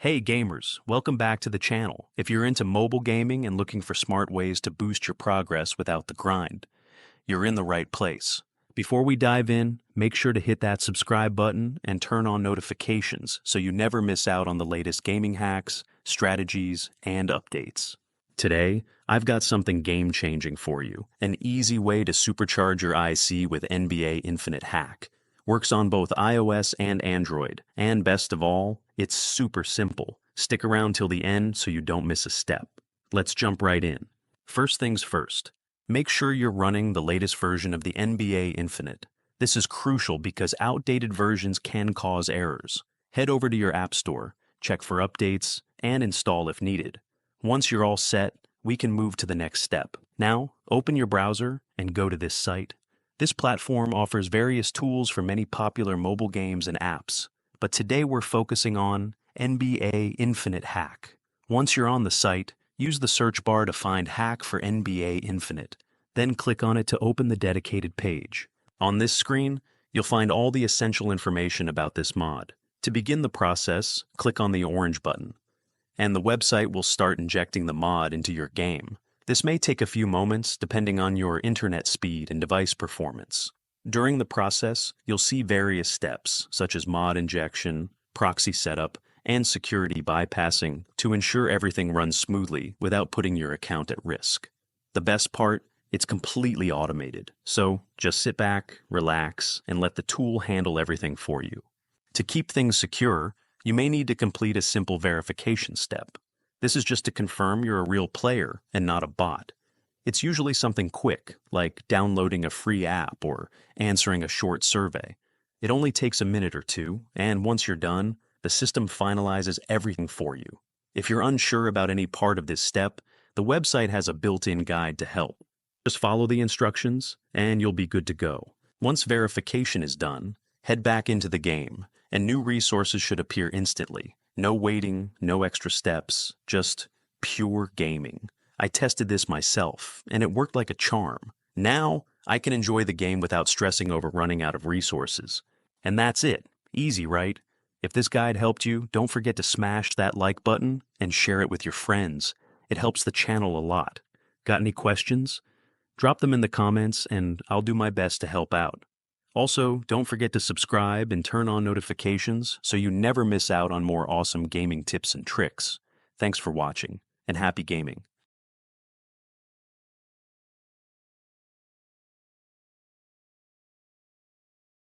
Hey gamers, welcome back to the channel. If you're into mobile gaming and looking for smart ways to boost your progress without the grind, you're in the right place. Before we dive in, make sure to hit that subscribe button and turn on notifications so you never miss out on the latest gaming hacks, strategies, and updates. Today, I've got something game-changing for you, an easy way to supercharge your IC with NBA Infinite Hack. Works on both iOS and Android, and best of all, it's super simple. Stick around till the end so you don't miss a step. Let's jump right in. First things first, make sure you're running the latest version of the NBA Infinite. This is crucial because outdated versions can cause errors. Head over to your App Store, check for updates, and install if needed. Once you're all set, we can move to the next step. Now, open your browser and go to this site. This platform offers various tools for many popular mobile games and apps, but today we're focusing on NBA Infinite Hack. Once you're on the site, use the search bar to find Hack for NBA Infinite. Then click on it to open the dedicated page. On this screen, you'll find all the essential information about this mod. To begin the process, click on the orange button, and the website will start injecting the mod into your game. This may take a few moments depending on your internet speed and device performance. During the process, you'll see various steps, such as mod injection, proxy setup, and security bypassing to ensure everything runs smoothly without putting your account at risk. The best part, it's completely automated, so just sit back, relax, and let the tool handle everything for you. To keep things secure, you may need to complete a simple verification step. This is just to confirm you're a real player and not a bot. It's usually something quick, like downloading a free app or answering a short survey. It only takes a minute or two, and once you're done, the system finalizes everything for you. If you're unsure about any part of this step, the website has a built-in guide to help. Just follow the instructions, and you'll be good to go. Once verification is done, head back into the game, and new resources should appear instantly. No waiting, no extra steps, just pure gaming. I tested this myself, and it worked like a charm. Now, I can enjoy the game without stressing over running out of resources. And that's it. Easy, right? If this guide helped you, don't forget to smash that like button and share it with your friends. It helps the channel a lot. Got any questions? Drop them in the comments, and I'll do my best to help out. Also, don't forget to subscribe and turn on notifications so you never miss out on more awesome gaming tips and tricks. Thanks for watching, and happy gaming.